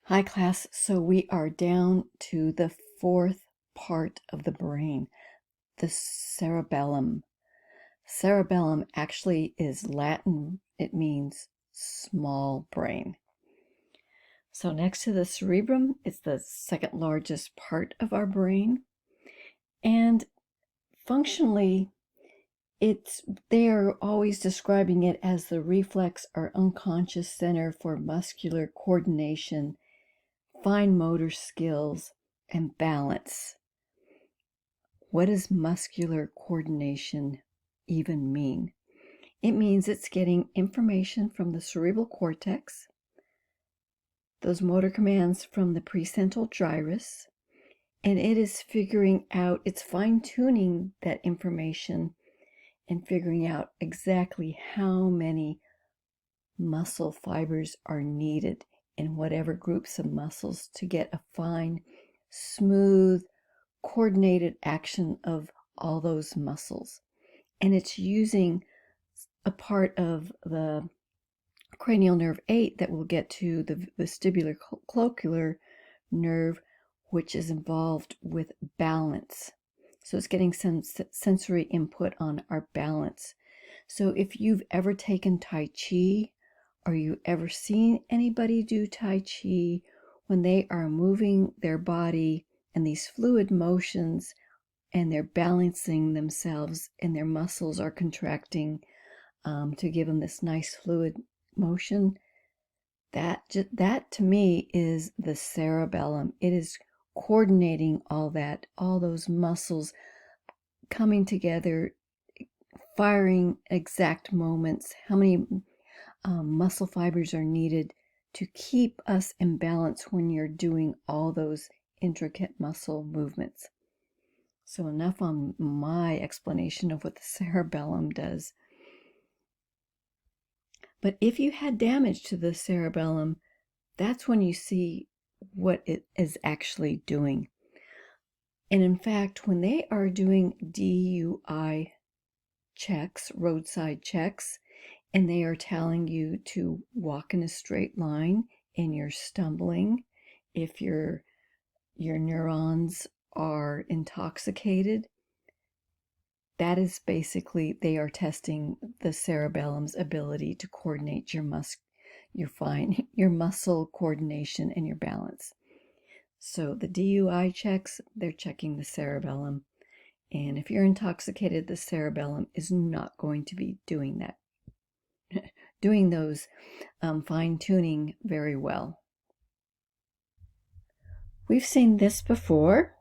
Hi class, so we are down to the fourth part of the brain, the cerebellum. Cerebellum actually is Latin. It means small brain. So next to the cerebrum, it's the second largest part of our brain. And functionally, they are always describing it as the reflex or unconscious center for muscular coordination, fine motor skills, and balance. What does muscular coordination even mean? It means it's getting information from the cerebral cortex, those motor commands from the precentral gyrus, and it is figuring out, it's fine-tuning that information and figuring out exactly how many muscle fibers are needed in whatever groups of muscles to get a fine, smooth, coordinated action of all those muscles. And it's using a part of the cranial nerve 8 that we'll get to, the vestibular cloacular nerve, which is involved with balance. So it's getting some sensory input on our balance. So if you've ever taken Tai Chi, or you ever seen anybody do Tai Chi, when they are moving their body and these fluid motions and they're balancing themselves and their muscles are contracting to give them this nice fluid motion, that to me is the cerebellum. It is coordinating all that, all those muscles coming together, firing exact moments, how many muscle fibers are needed to keep us in balance when you're doing all those intricate muscle movements. So enough on my explanation of what the cerebellum does. But if you had damage to the cerebellum, that's when you see what it is actually doing. And in fact, when they are doing DUI checks, roadside checks, and they are telling you to walk in a straight line and you're stumbling, if your neurons are intoxicated, that is basically, they are testing the cerebellum's ability to coordinate your muscle coordination and your balance. So the DUI checks, they're checking the cerebellum. And if you're intoxicated, the cerebellum is not going to be doing that, doing those fine-tuning very well. We've seen this before.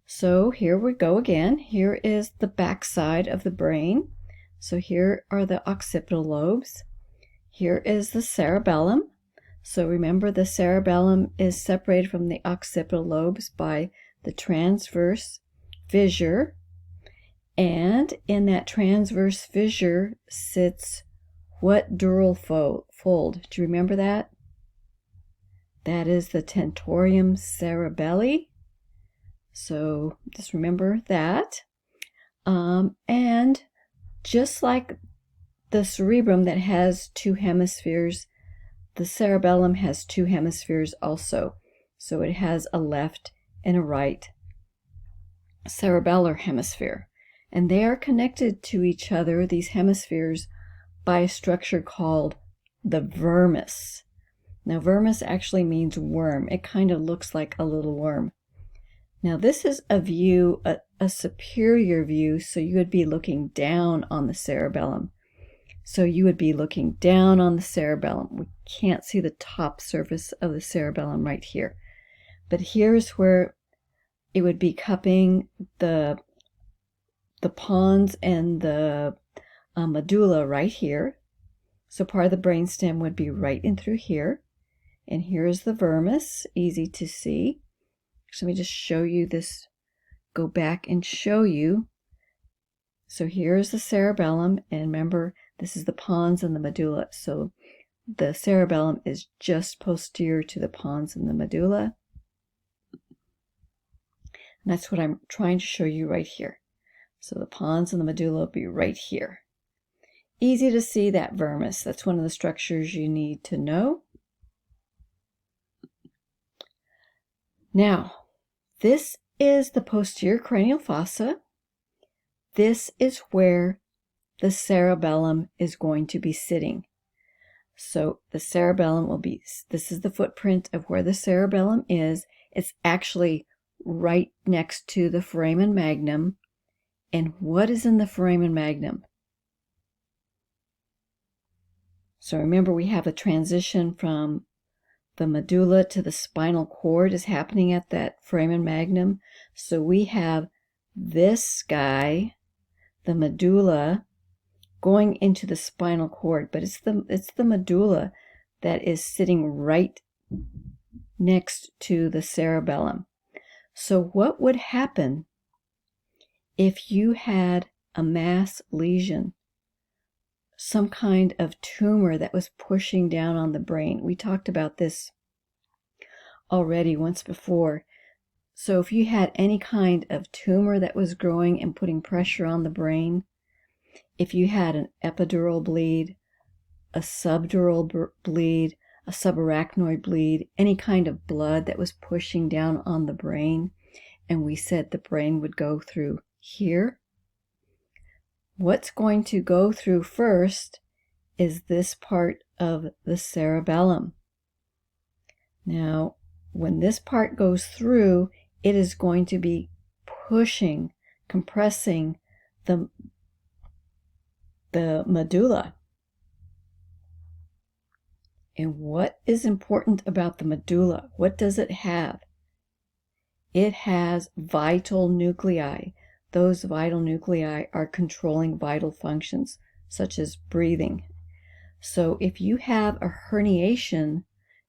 So here we go again. Here is the back side of the brain. So here are the occipital lobes. Here is the cerebellum. So remember, the cerebellum is separated from the occipital lobes by the transverse fissure. And in that transverse fissure sits what dural fold? Do you remember that? That is the tentorium cerebelli. So just remember that. And just like the cerebrum that has two hemispheres, the cerebellum has two hemispheres also. So it has a left and a right cerebellar hemisphere. And they are connected to each other, these hemispheres, by a structure called the vermis. Now, vermis actually means worm. It kind of looks like a little worm. Now, this is a view, a superior view, so you would be looking down on the cerebellum. So you would be looking down on the cerebellum. We can't see the top surface of the cerebellum right here. But here's where it would be cupping the pons and the medulla right here. So part of the brainstem would be right in through here. And here's the vermis, easy to see. So let me just show you this, go back and show you. So here's the cerebellum, and remember, this is the pons and the medulla. So the cerebellum is just posterior to the pons and the medulla. And that's what I'm trying to show you right here. So the pons and the medulla will be right here. Easy to see that vermis. That's one of the structures you need to know. Now, this is the posterior cranial fossa. This is where the cerebellum is going to be sitting. So the cerebellum will be, this is the footprint of where the cerebellum is. It's actually right next to the foramen magnum. And what is in the foramen magnum? So remember, we have a transition from the medulla to the spinal cord is happening at that foramen magnum. So we have this guy, the medulla, going into the spinal cord, but it's the medulla that is sitting right next to the cerebellum. So what would happen if you had a mass lesion, some kind of tumor that was pushing down on the brain? We talked about this already once before. So if you had any kind of tumor that was growing and putting pressure on the brain, if you had an epidural bleed, a subdural bleed, a subarachnoid bleed, any kind of blood that was pushing down on the brain, and we said the brain would go through here, what's going to go through first is this part of the cerebellum. Now, when this part goes through, it is going to be pushing, compressing the medulla. And what is important about the medulla? What does it have? It has vital nuclei. Those vital nuclei are controlling vital functions, such as breathing. So if you have a herniation,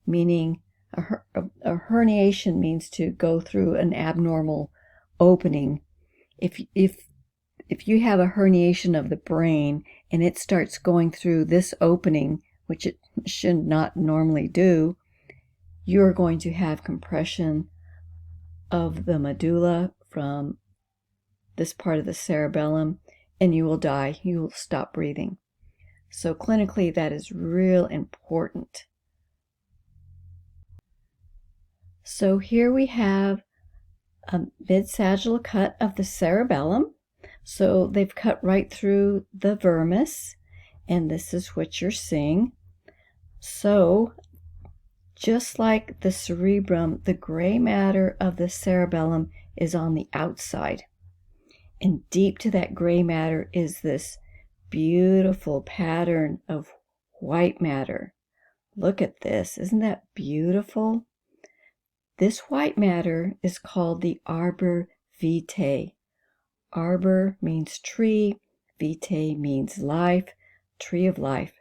meaning a herniation means to go through an abnormal opening. If you have a herniation of the brain and it starts going through this opening, which it should not normally do, you're going to have compression of the medulla from this part of the cerebellum, and you will die. You will stop breathing. So clinically, that is real important. So here we have a mid-sagittal cut of the cerebellum. So they've cut right through the vermis, and this is what you're seeing. So just like the cerebrum, the gray matter of the cerebellum is on the outside. And deep to that gray matter is this beautiful pattern of white matter. Look at this. Isn't that beautiful? This white matter is called the arbor vitae. Arbor means tree, vitae means life, tree of life.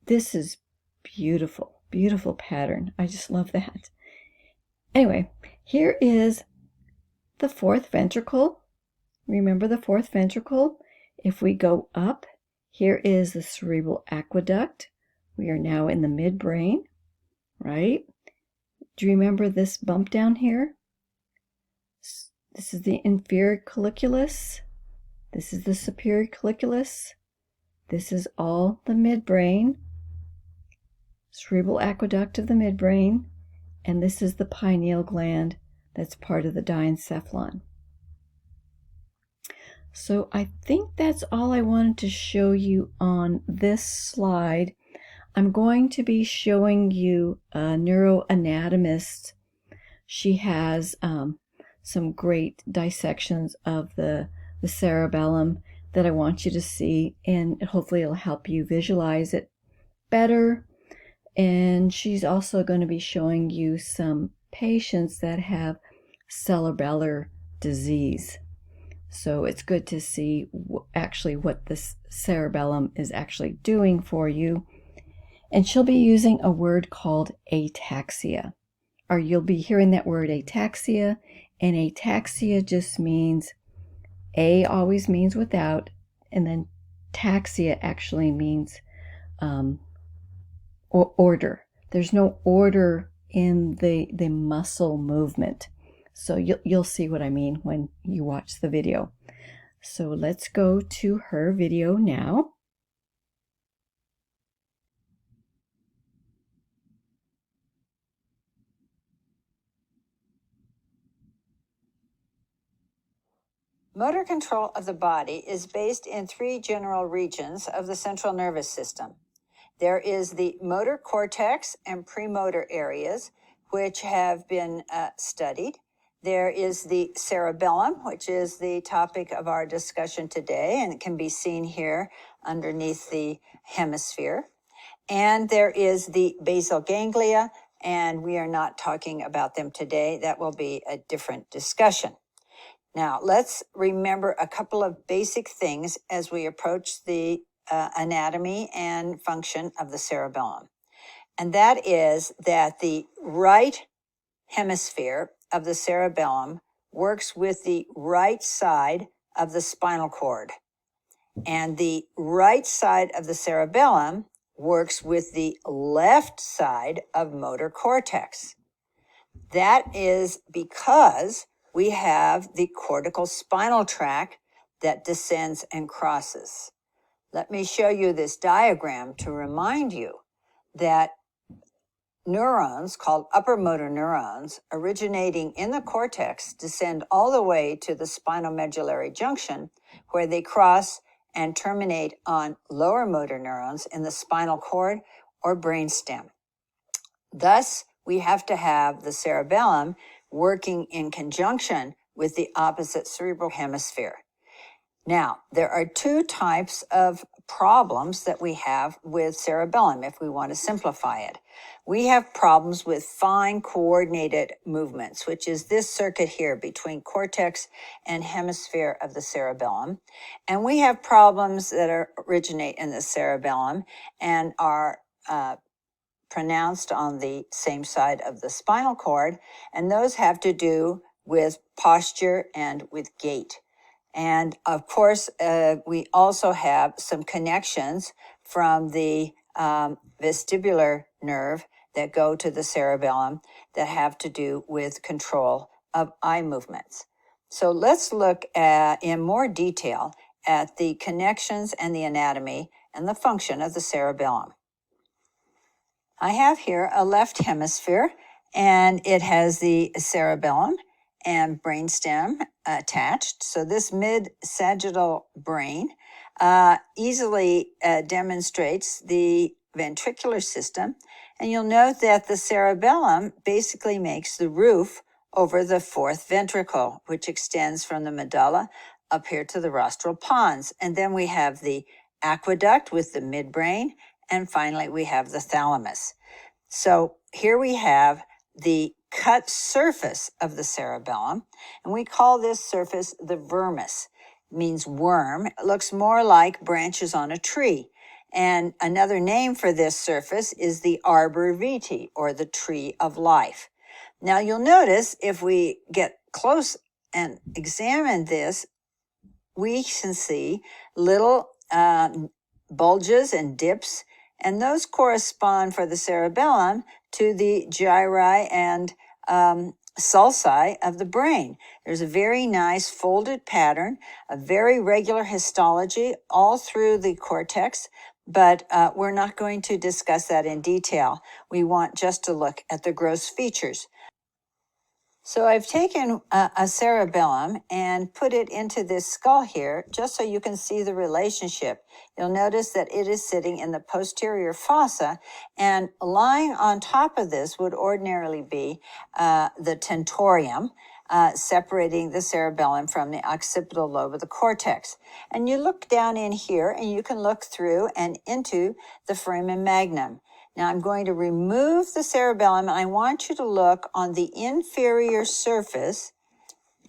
This is beautiful, beautiful pattern. I just love that. Anyway, here is the fourth ventricle. Remember the fourth ventricle? If we go up, here is the cerebral aqueduct. We are now in the midbrain, right? Do you remember this bump down here? This is the inferior colliculus. This is the superior colliculus. This is all the midbrain, cerebral aqueduct of the midbrain, and this is the pineal gland that's part of the diencephalon. So I think that's all I wanted to show you on this slide. I'm going to be showing you a neuroanatomist. She has some great dissections of the cerebellum that I want you to see, and hopefully it'll help you visualize it better. And she's also going to be showing you some patients that have cerebellar disease. So it's good to see actually what this cerebellum is actually doing for you. And she'll be using a word called ataxia, or you'll be hearing that word ataxia, and ataxia just means, A always means without, and then taxia actually means order. There's no order in the muscle movement. So you'll see what I mean when you watch the video. So let's go to her video now. Motor control of the body is based in three general regions of the central nervous system. There is the motor cortex and premotor areas, which have been studied. There is the cerebellum, which is the topic of our discussion today, and it can be seen here underneath the hemisphere. And there is the basal ganglia, and we are not talking about them today. That will be a different discussion. Now, let's remember a couple of basic things as we approach the anatomy and function of the cerebellum. And that is that the right hemisphere of the cerebellum works with the right side of the spinal cord. And the right side of the cerebellum works with the left side of motor cortex. That is because we have the cortical spinal tract that descends and crosses. Let me show you this diagram to remind you that neurons called upper motor neurons originating in the cortex descend all the way to the spinomedullary junction, where they cross and terminate on lower motor neurons in the spinal cord or brainstem. Thus, we have to have the cerebellum working in conjunction with the opposite cerebral hemisphere. Now, there are two types of problems that we have with cerebellum if we want to simplify it. We have problems with fine coordinated movements, which is this circuit here between cortex and hemisphere of the cerebellum. And we have problems that originate in the cerebellum and are pronounced on the same side of the spinal cord, and those have to do with posture and with gait. And of course, we also have some connections from the vestibular nerve that go to the cerebellum that have to do with control of eye movements. So let's look in more detail at the connections and the anatomy and the function of the cerebellum. I have here a left hemisphere, and it has the cerebellum and brainstem attached. So this mid-sagittal brain easily demonstrates the ventricular system. And you'll note that the cerebellum basically makes the roof over the fourth ventricle, which extends from the medulla up here to the rostral pons. And then we have the aqueduct with the midbrain, and finally we have the thalamus. So here we have the cut surface of the cerebellum, and we call this surface the vermis. It means worm. It looks more like branches on a tree. And another name for this surface is the arbor vitae, or the tree of life. Now you'll notice if we get close and examine this, we can see little bulges and dips, and those correspond for the cerebellum to the gyri and sulci of the brain. There's a very nice folded pattern, a very regular histology all through the cortex, but we're not going to discuss that in detail. We want just to look at the gross features. So I've taken a cerebellum and put it into this skull here, just so you can see the relationship. You'll notice that it is sitting in the posterior fossa, and lying on top of this would ordinarily be the tentorium, separating the cerebellum from the occipital lobe of the cortex. And you look down in here, and you can look through and into the foramen magnum. Now I'm going to remove the cerebellum, and I want you to look on the inferior surface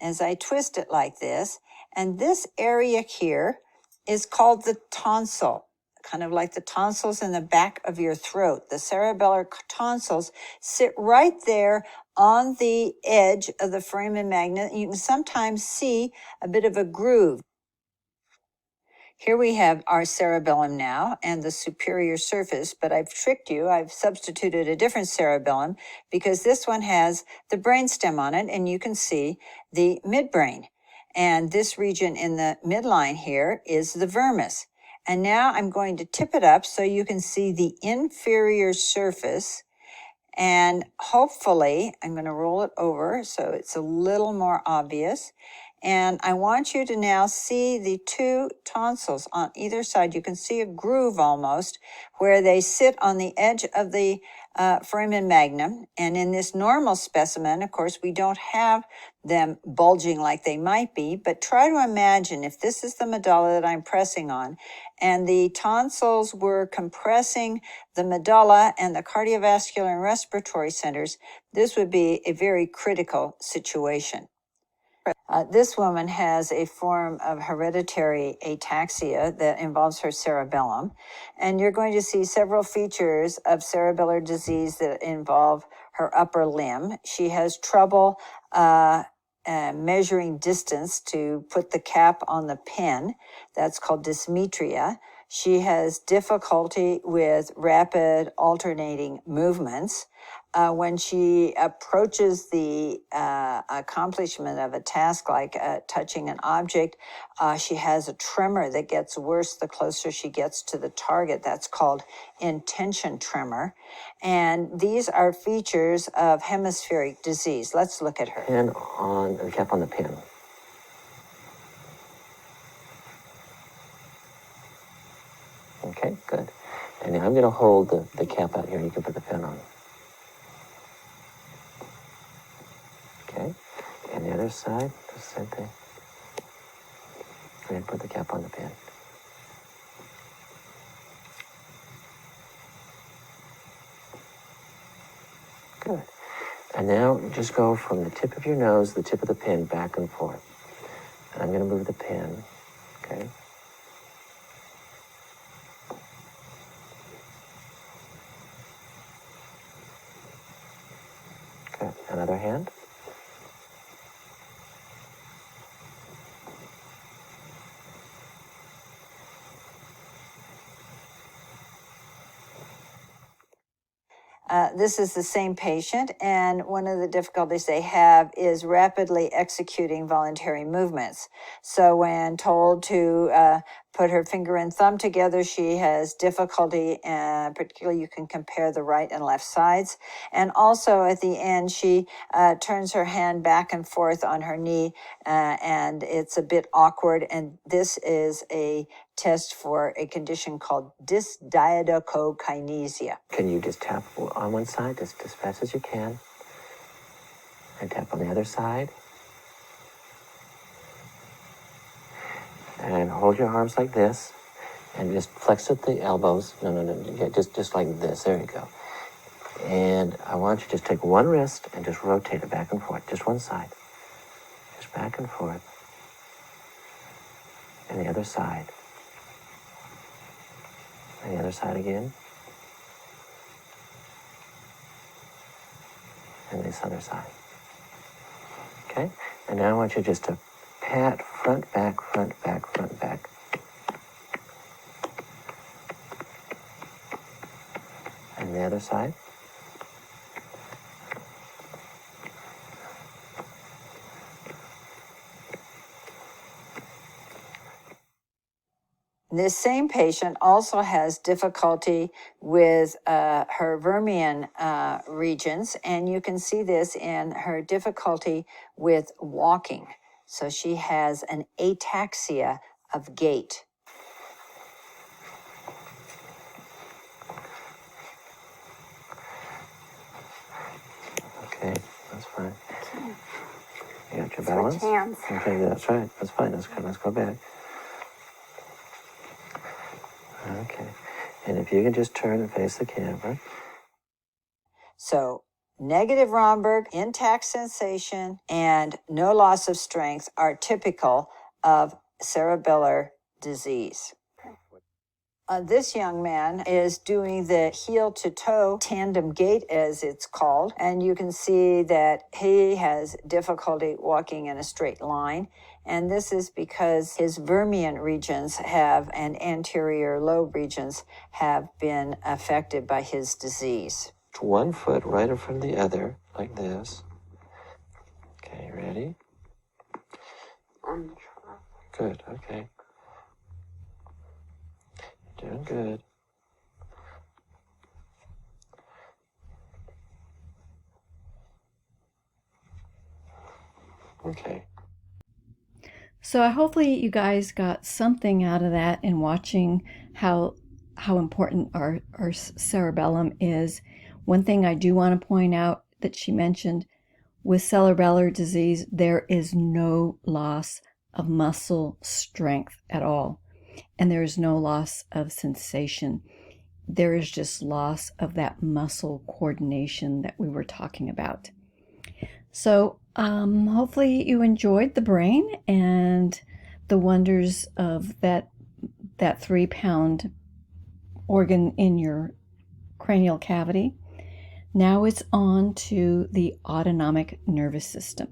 as I twist it like this. And this area here is called the tonsil, kind of like the tonsils in the back of your throat. The cerebellar tonsils sit right there on the edge of the foramen magnum. You can sometimes see a bit of a groove. Here we have our cerebellum now and the superior surface, but I've tricked you. I've substituted a different cerebellum because this one has the brainstem on it, and you can see the midbrain. And this region in the midline here is the vermis. And now I'm going to tip it up so you can see the inferior surface. And hopefully, I'm going to roll it over so it's a little more obvious. And I want you to now see the two tonsils on either side. You can see a groove almost where they sit on the edge of the foramen magnum. And in this normal specimen, of course, we don't have them bulging like they might be, but try to imagine if this is the medulla that I'm pressing on, and the tonsils were compressing the medulla and the cardiovascular and respiratory centers, this would be a very critical situation. This woman has a form of hereditary ataxia that involves her cerebellum, and you're going to see several features of cerebellar disease that involve her upper limb. She has trouble measuring distance to put the cap on the pen. That's called dysmetria. She has difficulty with rapid alternating movements. When she approaches the accomplishment of a task like touching an object, she has a tremor that gets worse the closer she gets to the target. That's called intention tremor. And these are features of hemispheric disease. Let's look at her. Pen on, the cap on the pen. Okay, good. And now I'm going to hold the cap out here and you can put the pen on. Okay, and the other side, the same thing. And put the cap on the pen. Good. And now just go from the tip of your nose to the tip of the pen back and forth. And I'm going to move the pen, okay? Good. Another hand. This is the same patient, and one of the difficulties they have is rapidly executing voluntary movements. So when told to put her finger and thumb together, she has difficulty, particularly you can compare the right and left sides. And also at the end, she turns her hand back and forth on her knee, and it's a bit awkward. And this is a test for a condition called dysdiadochokinesia. Can you just tap on one side just as fast as you can? And tap on the other side. And hold your arms like this. And just flex at the elbows. No. Yeah, just like this. There you go. And I want you to just take one wrist and just rotate it back and forth. Just one side. Just back and forth. And the other side. And the other side again. And this other side. Okay? And now I want you just to pat front, back, front, back, front, back. And the other side. This same patient also has difficulty with her vermian regions, and you can see this in her difficulty with walking. So she has an ataxia of gait. Okay, that's fine. You got your balance? Switch hands. Okay, that's right. That's fine. Let's go back. Okay. And if you can just turn and face the camera. So negative Romberg, intact sensation, and no loss of strength are typical of cerebellar disease. This young man is doing the heel-to-toe tandem gait, as it's called, and you can see that he has difficulty walking in a straight line, and this is because his vermian regions and anterior lobe regions have been affected by his disease. One foot right in front of the other, like this. Okay, ready? Good, okay. Doing good. Okay. So hopefully you guys got something out of that in watching how important our cerebellum is. One thing I do want to point out that she mentioned, with cerebellar disease, there is no loss of muscle strength at all, and there is no loss of sensation. There is just loss of that muscle coordination that we were talking about. So hopefully you enjoyed the brain and the wonders of that 3-pound organ in your cranial cavity. Now it's on to the autonomic nervous system.